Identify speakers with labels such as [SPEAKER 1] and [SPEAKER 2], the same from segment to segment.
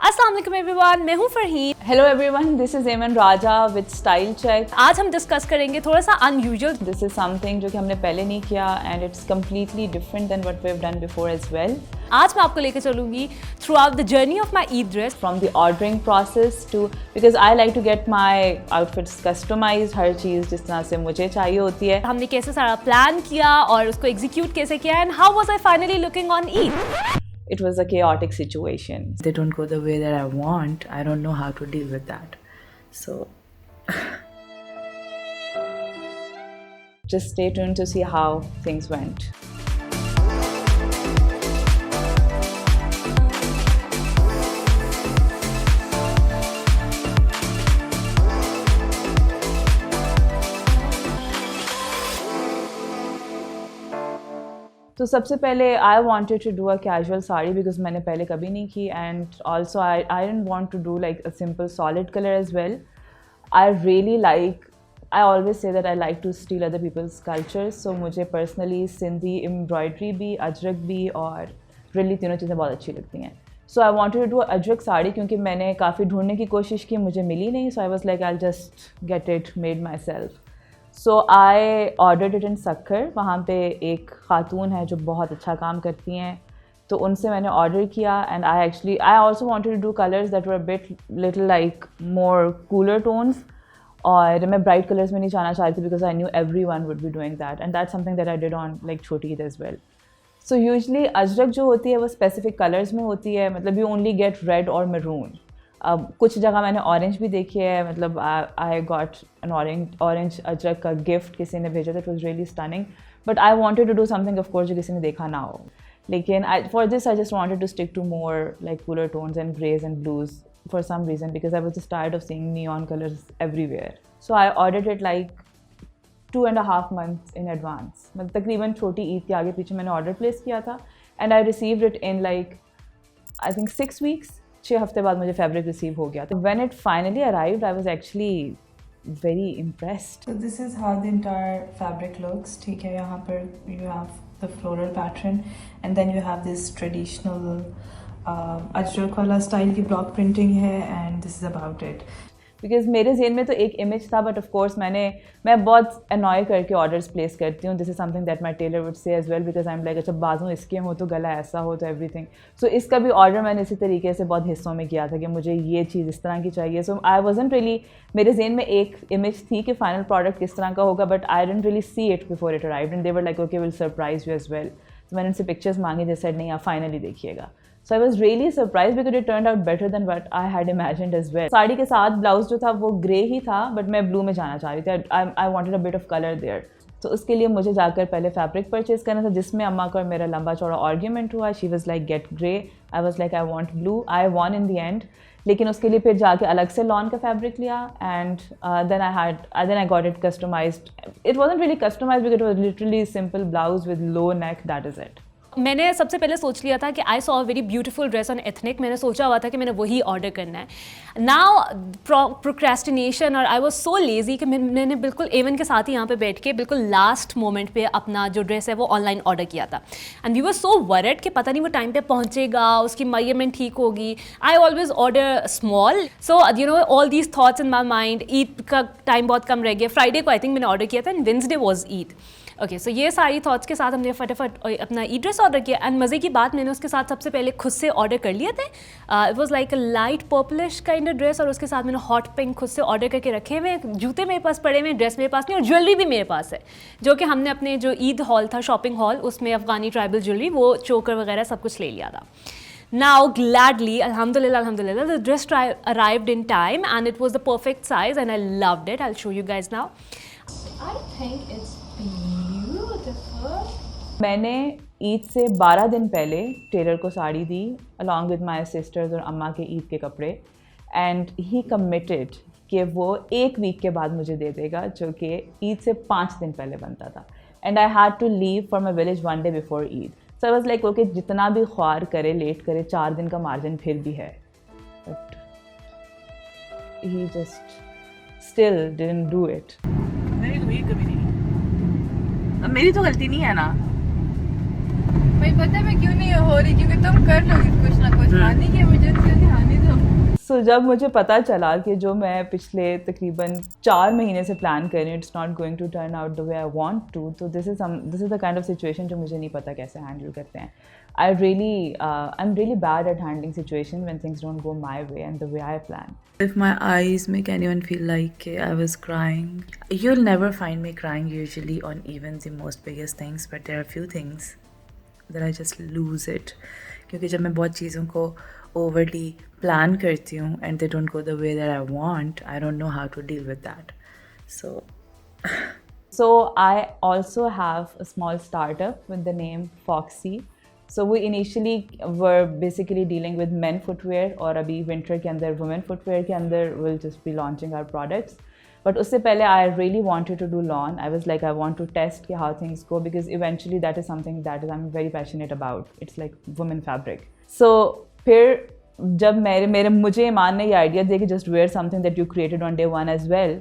[SPEAKER 1] अस्सलाम वालेकुम एवरीवन, मैं हूं Farheen.
[SPEAKER 2] Hello everyone, this is एमन राजा विद स्टाइल चेक।
[SPEAKER 1] आज हम डिस्कस करेंगे थोड़ा सा अनयूजुअल।
[SPEAKER 2] दिस इज समथिंग जो कि हमने पहले नहीं किया and it's completely different than what we have done before as well.
[SPEAKER 1] आज मैं आपको लेकर चलूंगी throughout the journey of my Eid dress,
[SPEAKER 2] from the ordering process to, because I like to get my outfits customized, हर चीज़ जिस तरह से मुझे चाहिए होती है।
[SPEAKER 1] हमने कैसे सारा प्लान किया और उसको एग्जीक्यूट कैसे किया and how was I finally looking on Eid.
[SPEAKER 2] It was a chaotic situation. They don't go the way that I want. I don't know how to deal with that. So just stay tuned to see how things went. तो सबसे पहले I wanted to do a casual sari because मैंने पहले कभी नहीं की and also I don't want to do like a simple solid colour as well. I really like, I always say that I like to steal other people's cultures. So मुझे personally Sindhi embroidery भी, अजरक भी और really तीनों चीज़ें बहुत अच्छी लगती हैं। So I wanted to do ajrak sari क्योंकि मैंने काफ़ी ढूंढने की कोशिश की, मुझे मिली नहीं। So I was like I just get it made myself. So I ordered it in Sukkur. वहाँ पे एक खातून है जो बहुत अच्छा काम करती हैं, तो उनसे मैंने ऑर्डर किया and I also wanted to do colours that were bit little like more cooler tones. और मैं ब्राइट कलर्स में नहीं जाना चाहती थी because I knew everyone would be doing that and that's something that I did on like छोटी Eid as well. So usually ajrak जो होती है वो स्पेसिफिक कलर्स में होती है, मतलब यू ओनली गेट रेड और मैरून। अब कुछ जगह मैंने ऑरेंज भी देखी है, मतलब I got an orange ajrak का गिफ्ट किसी ने भेजा था, it was really stunning. But I wanted to do something of course जो किसी ने देखा ना हो, लेकिन for this I just wanted to stick to more like cooler tones and greys and blues for some reason because I was just tired of seeing neon colours everywhere. So I ordered it like 2.5 months in advance, मतलब तकरीबन छोटी ईद के आगे पीछे मैंने order place किया था and I received it in like I think 6 weeks। 6 हफ्ते बाद मुझे फैब्रिक रिसीव हो गया। तो when it finally arrived I was actually very impressed.
[SPEAKER 3] So this is how the entire fabric looks. ठीक है, यहाँ पर you have the floral pattern and then you have this traditional Ajrak वाला स्टाइल की block printing है and this is about it.
[SPEAKER 2] Because मेरे जेन में तो एक इमेज था, बट ऑफ कोर्स मैं बहुत अनॉय करके ऑर्डर्स प्लेस करती हूँ। This is something that my tailor would say as well because I am like अच्छा बाजू इसके हो तो गला ऐसा हो तो एवरीथिंग। सो इसका भी ऑर्डर मैंने इसी तरीके से बहुत हिस्सों में किया था कि मुझे ये चीज़ इस तरह की चाहिए। सो आई वॉजंट रियली, मेरे जेन में एक इमेज थी कि फाइनल प्रोडक्ट किस तरह का होगा, but I didn't really see it before it arrived and they were like okay will surprise you as well. तो मैंने उनसे पिक्चर्स मांगी, दे सेड नहीं आप फाइनली देखिएगा। So I was really surprised because it turned out better than what I had imagined as well. Sari के साथ blouse जो था वो ग्रे ही था, बट मैं ब्लू में जाना चाह रही थी। I wanted a bit of color there. तो उसके लिए मुझे जाकर पहले फैब्रिक परचेज करना था, जिसमें अम्मा का और मेरा लंबा चौड़ा आर्ग्यूमेंट हुआ। She was like get grey, I was like I want blue. I von in the and, लेकिन उसके लिए फिर जाके अलग से लॉन का फैब्रिक लिया and then I got it customized. It wasn't really customized because it was literally simple blouse with low neck, that is it.
[SPEAKER 1] मैंने सबसे पहले सोच लिया था कि I saw a very beautiful dress on Ethnic. मैंने सोचा हुआ था कि मैंने वही ऑर्डर करना है। नाउ प्रोक्रेस्टिनेशन और आई वॉज सो लेजी कि मैंने बिल्कुल एवन के साथ ही यहाँ पे बैठ के बिल्कुल लास्ट मोमेंट पे अपना जो ड्रेस है वो ऑनलाइन ऑर्डर किया था and we were so worried कि पता नहीं वो टाइम पे पहुँचेगा, उसकी मेजरमेंट ठीक होगी। I always order small, so you know all these thoughts in my mind. Eid का टाइम बहुत कम रह गया, फ्राइडे को आई थिंक मैंने ऑर्डर किया था and Wednesday was Eid. Okay, so ये सारी थॉट्स के साथ हमने फटाफट अपना ई ड्रेस ऑर्डर किया एंड मज़े की बात मैंने उसके साथ सबसे पहले खुद से ऑर्डर कर लिए थे। It was like a light purplish kind of dress और उसके साथ मैंने हॉट पिंक खुद से ऑर्डर करके रखे हुए। जूते मेरे पास पड़े हुए, ड्रेस मेरे पास नहीं और ज्वेलरी भी मेरे पास है, जो कि हमने अपने जो ईद हॉल था, शॉपिंग हॉल, उसमें अफ़गानी ट्राइबल ज्वेलरी, वो चोकर वगैरह सब कुछ ले लिया था। Now, gladly, alhamdulillah, the dress arrived in time and it was the perfect size and I loved it. I'll show you guys now.
[SPEAKER 3] I think it's beautiful.
[SPEAKER 2] मैंने ईद से 12 दिन पहले टेलर को साड़ी दी अलॉन्ग विद माई सिस्टर्स और अम्मा के ईद के कपड़े एंड ही कमिटेड कि वो 1 वीक के बाद मुझे दे देगा, जो कि ईद से 5 दिन पहले बनता था। And I had to leave for my village 1 day before Eid. So I was like okay, जितना भी ख्वार करे, लेट करे, 4 दिन का मार्जिन फिर भी है, but he just still didn't do it. मेरी तो गलती नहीं है ना
[SPEAKER 3] भाई, पता है मैं क्यों नहीं हो रही, क्योंकि तुम कर लोगी कुछ ना कुछ। हानि की वजह से हानि तो
[SPEAKER 2] So जब मुझे पता चला कि जो मैं पिछले तकरीबन 4 महीने से प्लान कर रही हूँ, it's not going to turn out the way I want to, तो this is the kind of situation जो मुझे नहीं पता कैसे handle करते हैं. I'm really bad at handling situations when things don't go my way and the way I plan.
[SPEAKER 4] If my eyes make anyone feel like I was crying, you'll never find me crying usually on even the most biggest things, but there are a few things that I just lose it. क्योंकि जब मैं बहुत चीज़ों को overly plan करती हूँ and they don't go the way that I want, I don't know how to deal with that.
[SPEAKER 2] So I also have a small startup with the name Foxy. So we initially were basically dealing with men footwear और अभी winter के अंदर women footwear के अंदर we'll just be launching our products. But उससे पहले I really wanted to do lawn. I was like I want to test how things go because eventually that is something that I'm very passionate about. It's like women fabric. So फिर जब मुझे ईमान ने ये idea दिया कि just wear something that you created on day one as well,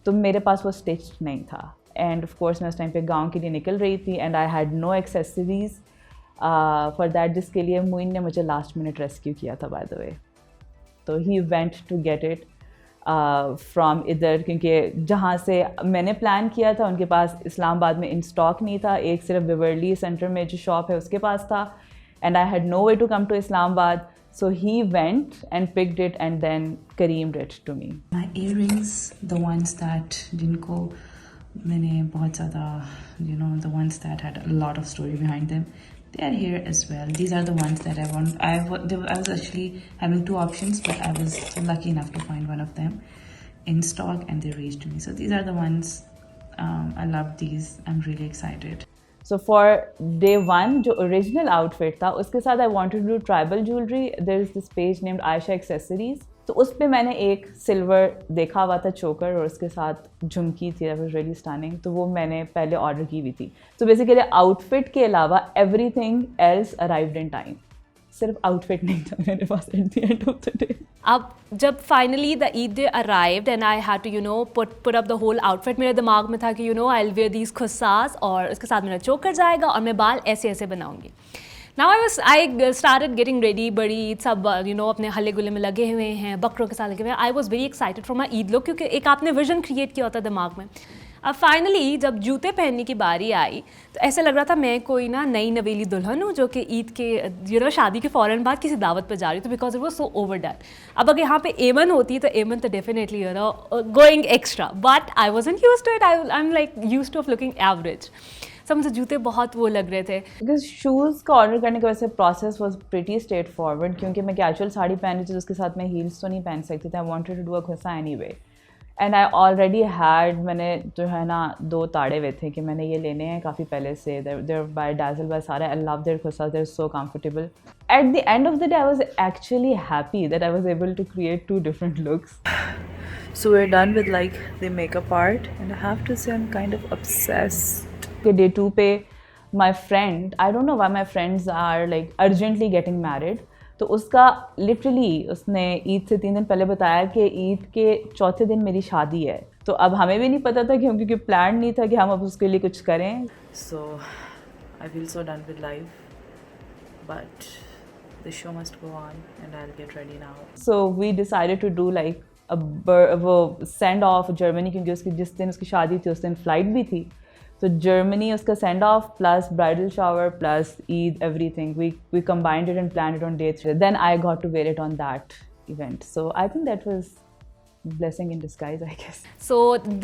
[SPEAKER 2] तो मेरे पास वो stitched नहीं था. And of course मैं उस टाइम पे गाँव के लिए निकल रही थी and I had no accessories for that, जिसके लिए मोइन ने मुझे last minute rescue किया था by the way. तो he went to get it from इधर, क्योंकि जहाँ से मैंने प्लान किया था उनके पास इस्लामाबाद में इन स्टॉक नहीं था, एक सिर्फ बिवर्ली सेंटर में जो शॉप है उसके पास था and I had no way to come to Islamabad, so he went and picked it and then Careemed it to me.
[SPEAKER 4] My earrings, the ones that जिनको मैंने बहुत ज़्यादा, the ones that had a lot of story behind them, they are here as well. These are the ones that I want. I was actually having 2 options, but I was lucky enough to find one of them in stock and they reached me. So these are the ones. I love these. I'm really excited.
[SPEAKER 2] So for day one, जो original outfit था उसके साथ I wanted to do tribal jewelry. There is this page named Aisha Accessories. तो उस पर मैंने एक silver देखा हुआ था चोकर और उसके साथ झुमकी थी, that was really stunning. तो वो मैंने पहले ऑर्डर की हुई थी. तो बेसिकली आउटफिट के अलावा everything else arrived in time. सिर्फ आउटफिट नहीं था मेरे पास at the end of the day.
[SPEAKER 1] अब जब finally the Eid day arrived and I had to put up the whole outfit, मेरे दिमाग में था कि आई विल वेयर दीज खुस्सास और उसके साथ मेरा चोकर जाएगा और मैं बाल ऐसे ऐसे बनाऊंगी. Now I started getting ready, बड़ी ईद सब अपने हल्ले गुल्ले में लगे हुए हैं, बकरों के साथ लगे हुए हैं. I was very excited for my Eid look, क्योंकि एक आपने विजन क्रिएट किया होता है दिमाग में. अब फाइनली जब जूते पहनने की बारी आई तो ऐसे लग रहा था मैं कोई नई नवेली दुल्हन हूँ जो कि ईद के शादी के फ़ौरन बाद किसी दावत पर जा रही थी, because it was so overdone. अब अगर यहाँ पे एमन होती तो एमन तो definitely going extra, but I wasn't used to it. I am like used to of looking average. सब मुझे जूते बहुत वो लग रहे थे.
[SPEAKER 2] बिकॉज शूज़ का ऑर्डर करने की वजह से process was pretty straight forward, क्योंकि मैं कैजुअल साड़ी पहन रही थी तो उसके साथ मैं हील्स तो नहीं पहन सकती थी. I wanted to do a khussa anyway and I already had, मैंने जो है 2 ताड़े हुए थे कि मैंने ये लेने हैं काफ़ी पहले से. There bye Dazzle by Sara. I love their khussa, they're so comfortable. At the end of the day I was actually happy that I was able to create 2 different looks.
[SPEAKER 4] So we're done with like the makeup part and I have to say I'm kind of obsessed.
[SPEAKER 2] Day 2 पे my friend, I don't know why my friends are like urgently getting married. तो उसका literally उसने ईद से 3 दिन पहले बताया कि ईद के चौथे दिन मेरी शादी है. तो अब हमें भी नहीं पता था क्योंकि प्लान नहीं था कि हम अब उसके लिए कुछ करें.
[SPEAKER 4] So I feel so done with life, but the show must go on and I'll get ready now.
[SPEAKER 2] So we decided to do like वो सेंड ऑफ जर्मनी, क्योंकि उसकी जिस दिन उसकी शादी थी उस दिन फ्लाइट भी थी. तो जर्मनी उसका send off plus bridal shower plus Eid, everything we combined it and planned it on day 3. Then I got to wear it on that event. So I think that was blessing in disguise, I guess.
[SPEAKER 1] So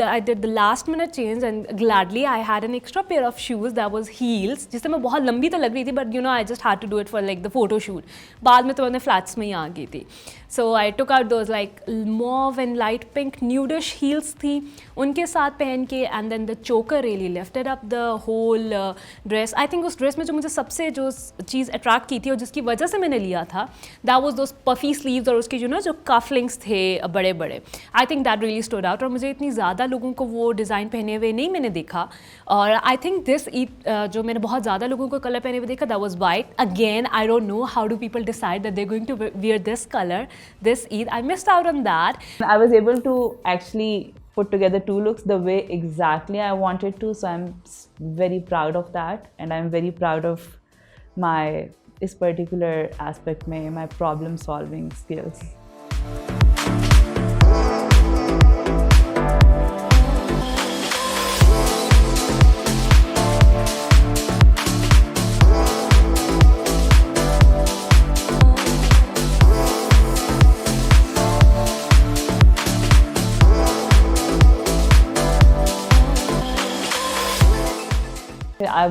[SPEAKER 1] I did the last minute change and gladly I had an extra pair of shoes that was heels, जिससे मैं बहुत लंबी तो लग रही थी, but I just had to do it for like the photo shoot. बाद में तो मैंने flats में ही आ गई थी. So I took out those like mauve and light pink nudish heels थी, उनके साथ पहन के and then the choker really lifted up the whole dress. I think उस dress में जो मुझे सबसे जो चीज़ attract की थी और जिसकी वजह से मैंने लिया था, that was those puffy sleeves और उसके जो cufflinks थे बड़े बड़े. I think that really stood out. और मुझे इतनी ज़्यादा लोगों को वो डिज़ाइन पहने हुए नहीं मैंने देखा. और I think this जो मैंने बहुत ज़्यादा लोगों को कलर पहने हुए देखा, that was white. Again, I don't know how do people decide that they're going to wear this color this Eid. I missed out on that.
[SPEAKER 2] I was able to actually put together 2 looks the way exactly I wanted to, so I'm very proud of that, and I'm very proud of my this particular aspect, my problem solving skills.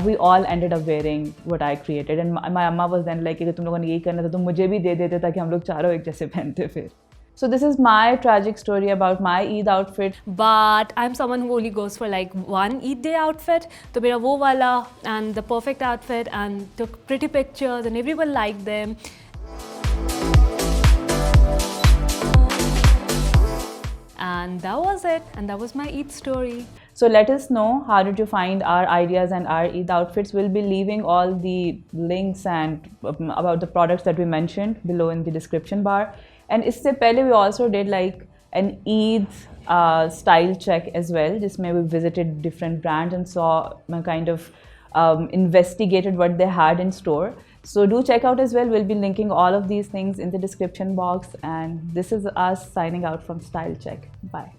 [SPEAKER 2] We all ended up wearing what I created, and my amma was then like, "अगर तुम लोगों ने यही करना था तो मुझे भी दे देते ताकि हम लोग चारों एक जैसे पहनते फिर." So this is my tragic story about my Eid outfit.
[SPEAKER 1] But I'm someone who only goes for like one Eid day outfit. तो मेरा वो वाला and the perfect outfit and took pretty pictures and everyone liked them. And that was it. And that was my Eid story.
[SPEAKER 2] So let us know how did you find our ideas and our Eid outfits. We'll be leaving all the links and about the products that we mentioned below in the description bar. And इससे पहले we also did like an Eid style check as well, जिसमें we visited different brands and saw kind of investigated what they had in store. So do check out as well. We'll be linking all of these things in the description box. And this is us signing out from Style Check. Bye.